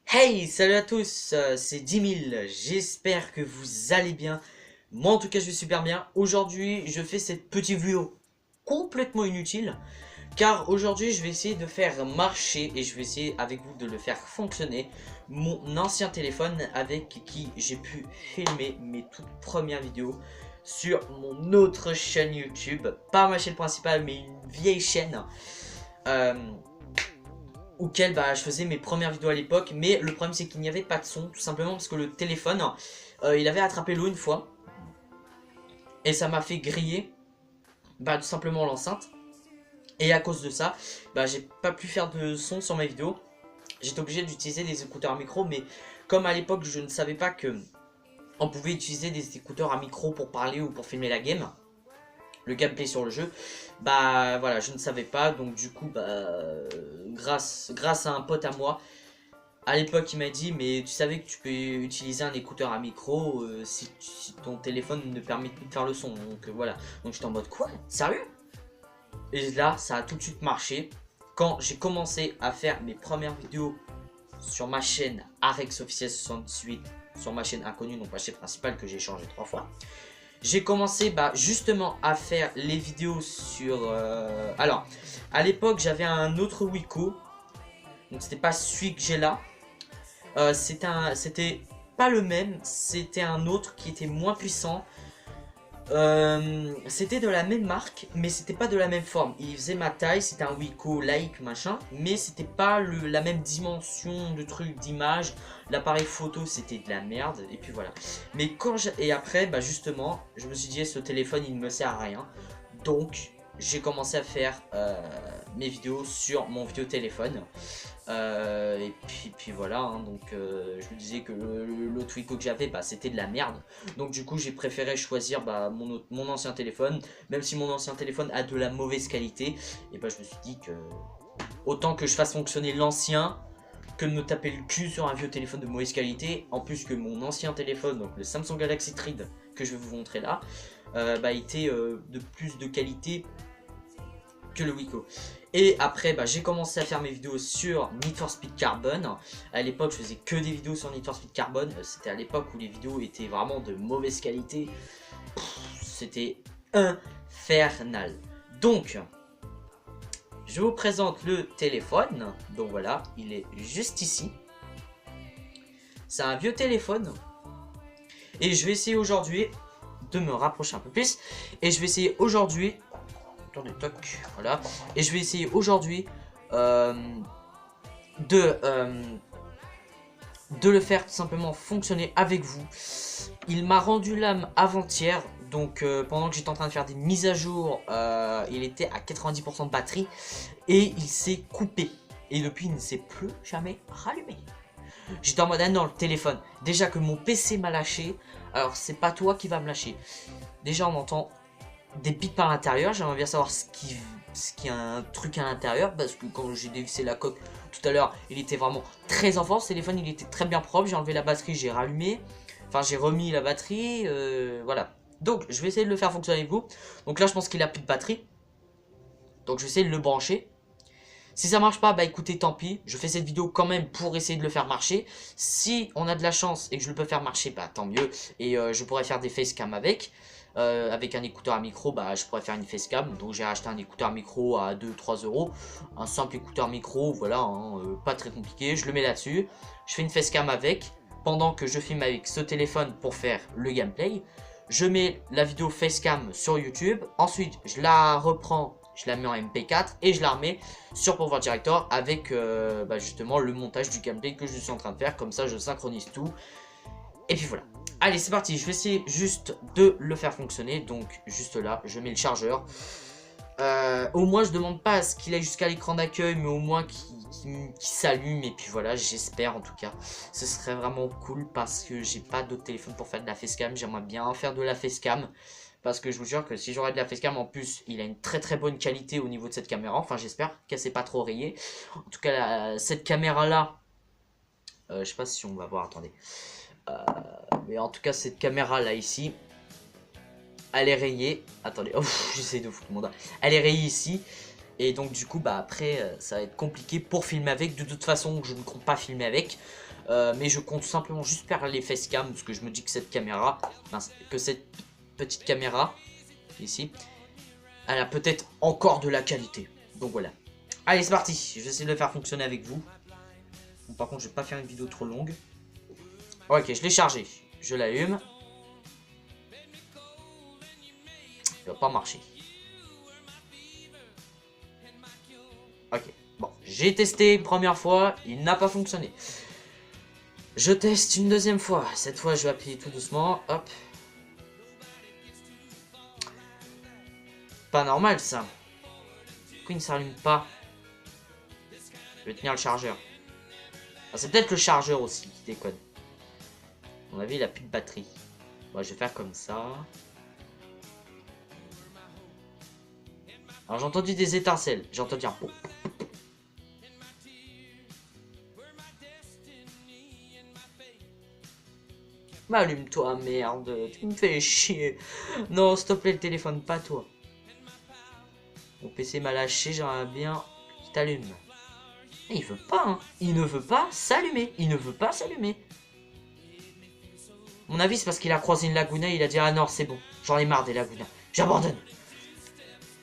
Hey, salut à tous, c'est 10 000, j'espère que vous allez bien. Moi en tout cas je vais super bien. Aujourd'hui je fais cette petite vidéo complètement inutile, car aujourd'hui je vais essayer de faire marcher, et je vais essayer avec vous de le faire fonctionner, mon ancien téléphone avec qui j'ai pu filmer mes toutes premières vidéos sur mon autre chaîne YouTube. Pas ma chaîne principale mais une vieille chaîne. Auquel je faisais mes premières vidéos à l'époque, mais le problème c'est qu'il n'y avait pas de son, tout simplement parce que le téléphone, il avait attrapé l'eau une fois, et ça m'a fait griller, tout simplement l'enceinte, et à cause de ça, j'ai pas pu faire de son sur mes vidéos, j'étais obligé d'utiliser des écouteurs à micro, mais comme à l'époque je ne savais pas que on pouvait utiliser des écouteurs à micro pour parler ou pour filmer la game, le gameplay sur le jeu, voilà, je ne savais pas, donc du coup grâce à un pote à moi à l'époque il m'a dit, mais tu savais que tu peux utiliser un écouteur à micro si ton téléphone ne permet plus de faire le son, donc voilà, donc j'étais en mode quoi, sérieux? Et là ça a tout de suite marché quand j'ai commencé à faire mes premières vidéos sur ma chaîne Arex Officiel 68, sur ma chaîne inconnue, donc ma chaîne principale que j'ai changé 3 fois. J'ai commencé justement à faire les vidéos sur... Alors, à l'époque, j'avais un autre Wiko. Donc, c'était pas celui que j'ai là. C'était pas le même. C'était un autre qui était moins puissant. C'était de la même marque, mais c'était pas de la même forme. Il faisait ma taille, c'était un Wiko like machin, mais c'était pas la même dimension de truc d'image. L'appareil photo c'était de la merde, et puis voilà. Mais et après justement je me suis dit ce téléphone il ne me sert à rien, donc j'ai commencé à faire mes vidéos sur mon vieux téléphone. Et puis voilà, donc je me disais que l'autre Wiko que j'avais c'était de la merde, donc du coup j'ai préféré choisir mon ancien téléphone, même si mon ancien téléphone a de la mauvaise qualité, et je me suis dit que autant que je fasse fonctionner l'ancien que de me taper le cul sur un vieux téléphone de mauvaise qualité, en plus que mon ancien téléphone, donc le Samsung Galaxy Thread que je vais vous montrer là, était de plus de qualité que le Wiko. Et après j'ai commencé à faire mes vidéos sur Need for Speed Carbon. À l'époque je faisais que des vidéos sur Need for Speed Carbon. C'était à l'époque où les vidéos étaient vraiment de mauvaise qualité. C'était infernal. Donc je vous présente le téléphone. Donc voilà, il est juste ici. C'est un vieux téléphone. Et je vais essayer aujourd'hui de me rapprocher un peu plus. Et je vais essayer aujourd'hui... Attendez, toc, voilà. Et je vais essayer aujourd'hui de le faire tout simplement fonctionner avec vous. Il m'a rendu l'âme avant-hier. Donc pendant que j'étais en train de faire des mises à jour, il était à 90% de batterie. Et il s'est coupé. Et depuis il ne s'est plus jamais rallumé. J'étais en mode ah non, le téléphone. Déjà que mon PC m'a lâché. Alors c'est pas toi qui va me lâcher. Déjà on entend des bits par l'intérieur. J'aimerais bien savoir ce qui a un truc à l'intérieur, parce que quand j'ai dévissé la coque tout à l'heure, il était vraiment très en force. Le téléphone il était très bien propre. J'ai enlevé la batterie, j'ai rallumé. Enfin j'ai remis la batterie. Voilà. Donc je vais essayer de le faire fonctionner avec vous. Donc là je pense qu'il a plus de batterie. Donc je vais essayer de le brancher. Si ça marche pas, écoutez, tant pis. Je fais cette vidéo quand même pour essayer de le faire marcher. Si on a de la chance et que je le peux faire marcher, tant mieux. Et je pourrais faire des facecam avec. Avec un écouteur à micro, je pourrais faire une facecam. Donc j'ai acheté un écouteur à micro à 2-3 euros. Un simple écouteur micro, voilà, pas très compliqué. Je le mets là-dessus. Je fais une facecam avec. Pendant que je filme avec ce téléphone pour faire le gameplay. Je mets la vidéo facecam sur YouTube. Ensuite, je la reprends. Je la mets en MP4 et je la remets sur Power Director avec justement le montage du gameplay que je suis en train de faire. Comme ça, je synchronise tout. Et puis voilà. Allez, c'est parti. Je vais essayer juste de le faire fonctionner. Donc, juste là, je mets le chargeur. Au moins, je demande pas à ce qu'il aille jusqu'à l'écran d'accueil, mais au moins qu'il s'allume. Et puis voilà, j'espère en tout cas. Ce serait vraiment cool parce que j'ai pas d'autre téléphone pour faire de la facecam. J'aimerais bien faire de la facecam. Parce que je vous jure que si j'aurais de la facecam, en plus, il a une très très bonne qualité au niveau de cette caméra. Enfin, j'espère qu'elle s'est pas trop rayée. En tout cas, cette caméra-là, je sais pas si on va voir, attendez. Mais en tout cas, cette caméra-là ici, elle est rayée. Attendez, j'essaie de foutre mon doigt. Elle est rayée ici. Et donc du coup bah après ça va être compliqué pour filmer avec. De toute façon je ne compte pas filmer avec. Mais je compte simplement juste faire les facecam. Parce que je me dis que cette caméra, que cette petite caméra ici, elle a peut-être encore de la qualité. Donc voilà. Allez c'est parti, je vais essayer de le faire fonctionner avec vous. Bon, par contre je vais pas faire une vidéo trop longue. Ok, je l'ai chargé, je l'allume. Il va pas marcher. Ok, bon, j'ai testé une première fois, il n'a pas fonctionné. Je teste une deuxième fois. Cette fois, je vais appuyer tout doucement. Hop. Pas normal, ça. Pourquoi il ne s'allume pas? Je vais tenir le chargeur. Ah, c'est peut-être le chargeur aussi qui déconne. À mon avis, il a plus de batterie. Bon, je vais faire comme ça. Alors, j'ai entendu des étincelles. J'ai entendu un pot. Mais allume-toi, merde. Tu me fais chier. Non, s'il te plaît, le téléphone, pas toi. Mon PC m'a lâché, j'aimerais bien qu'il t'allume. Et il veut pas, hein. Il ne veut pas s'allumer. Il ne veut pas s'allumer. Mon avis, c'est parce qu'il a croisé une Laguna et il a dit « Ah non, c'est bon, j'en ai marre des Laguna. J'abandonne. »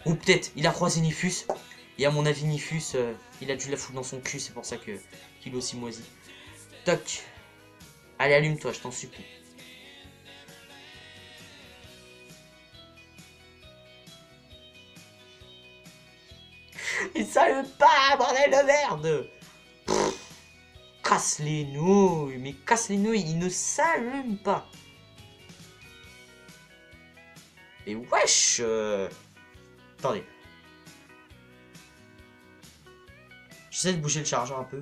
Ou peut-être, il a croisé Nifus. Et à mon avis, Nifus, il a dû la foutre dans son cul. C'est pour ça qu'il est aussi moisi. Toc. Allez, allume-toi, je t'en supplie. Il s'allume pas, bordel de merde. Casse les nouilles, mais casse les nouilles, il ne s'allume pas. Mais wesh Attendez. J'essaie de bouger le chargeur un peu.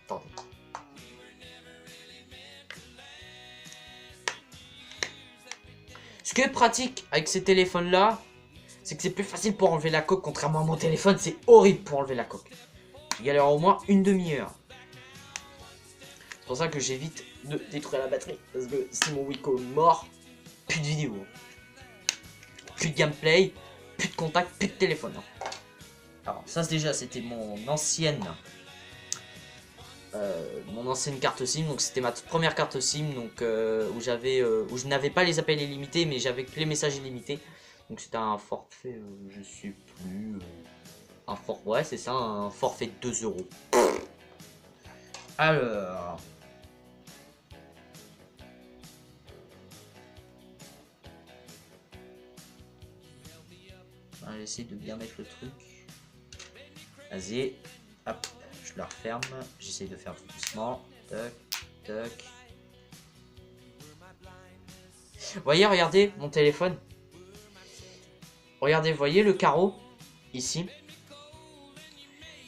Attendez. Ce qui est pratique avec ces téléphones-là, c'est que c'est plus facile pour enlever la coque. Contrairement à mon téléphone, c'est horrible pour enlever la coque. Je galère au moins une demi-heure. C'est pour ça que j'évite de détruire la batterie. Parce que si mon Wiko est mort, plus de vidéo. Plus de gameplay, plus de contact, plus de téléphone. Alors ça déjà c'était mon ancienne carte SIM. Donc c'était ma toute première carte SIM. Donc où je n'avais pas les appels illimités, mais j'avais que les messages illimités. Donc c'était un forfait, je sais plus. Ouais c'est ça, un forfait de 2 €. Alors... on va essayer de bien mettre le truc. Vas-y. Hop. Je la referme. J'essaye de faire tout doucement. Toc. Toc. Vous voyez, regardez mon téléphone. Regardez, vous voyez le carreau ici.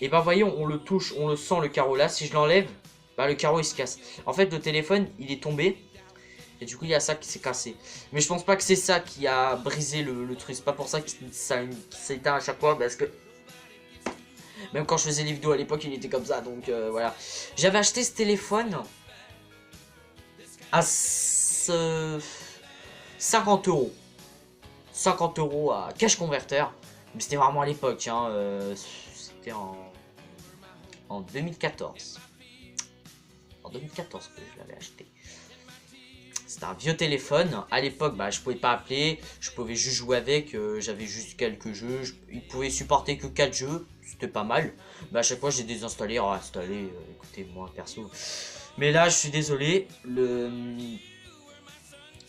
Et ben voyez, on le touche, on le sent le carreau là. Si je l'enlève, bah, le carreau il se casse. En fait, le téléphone il est tombé. Et du coup, il y a ça qui s'est cassé. Mais je pense pas que c'est ça qui a brisé le truc. C'est pas pour ça qu'il s'éteint à chaque fois. Parce que même quand je faisais les vidéos à l'époque, il était comme ça. Donc voilà. J'avais acheté ce téléphone à 50 €. 50 € à cash converter. Mais c'était vraiment à l'époque. Hein, c'était en 2014. En 2014 que je l'avais acheté. C'était un vieux téléphone. À l'époque, bah, je pouvais pas appeler. Je pouvais juste jouer avec. J'avais juste quelques jeux. Il pouvait supporter que 4 jeux. C'était pas mal. Mais à chaque fois, j'ai désinstallé, réinstallé. Écoutez, moi, perso. Mais là, je suis désolé.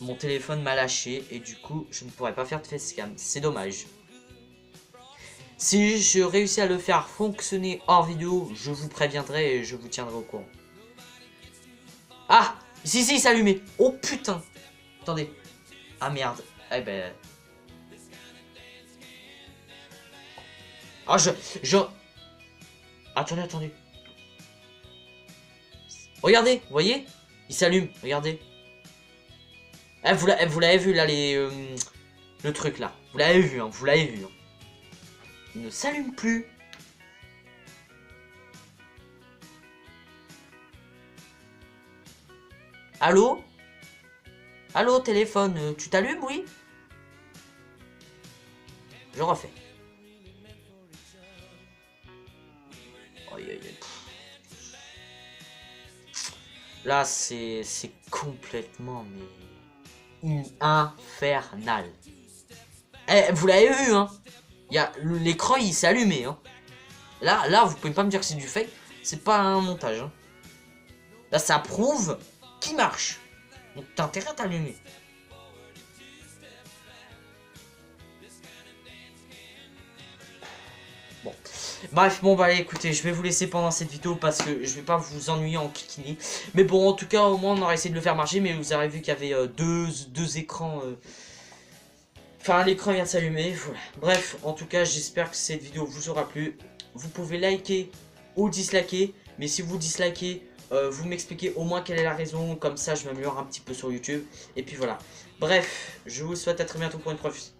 Mon téléphone m'a lâché. Et du coup, je ne pourrais pas faire de facecam. C'est dommage. Si je réussis à le faire fonctionner hors vidéo, je vous préviendrai et je vous tiendrai au courant. Ah! Si, il s'est allumé. Oh putain. Attendez. Ah merde. Eh ben... Ah Attendez. Regardez, vous voyez? Il s'allume, regardez. Eh, vous l'avez vu là, le truc là. Vous l'avez vu, hein, Il ne s'allume plus. Allô? Allô, téléphone, tu t'allumes, oui? Je refais. Aïe, aïe, aïe. Là, c'est complètement mais infernal. Eh, vous l'avez vu, hein? L'écran, il s'est allumé, hein. Là, vous pouvez pas me dire que c'est du fake. C'est pas un montage, hein. Là, ça prouve qu'il marche. Donc, t'as intérêt à t'allumer. Bon. Bref, bon, bah, allez, écoutez, je vais vous laisser pendant cette vidéo parce que je vais pas vous ennuyer en kikini. Mais bon, en tout cas, au moins, on aurait essayé de le faire marcher. Mais vous avez vu qu'il y avait deux écrans. Enfin, l'écran vient de s'allumer. Voilà. Bref, en tout cas, j'espère que cette vidéo vous aura plu. Vous pouvez liker ou disliker. Mais si vous dislikez, vous m'expliquez au moins quelle est la raison. Comme ça, je m'améliore un petit peu sur YouTube. Et puis voilà. Bref, je vous souhaite à très bientôt pour une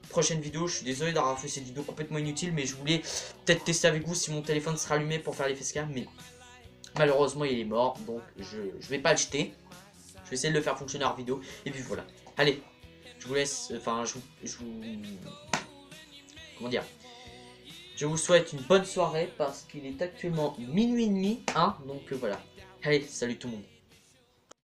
prochaine vidéo. Je suis désolé d'avoir fait cette vidéo complètement inutile. Mais je voulais peut-être tester avec vous si mon téléphone sera allumé pour faire les facecam. Mais malheureusement, il est mort. Donc, je vais pas le jeter. Je vais essayer de le faire fonctionner en vidéo. Et puis voilà. Allez. Je vous laisse, enfin, comment dire, je vous souhaite une bonne soirée parce qu'il est actuellement minuit et demi, hein, donc voilà. Allez, salut tout le monde.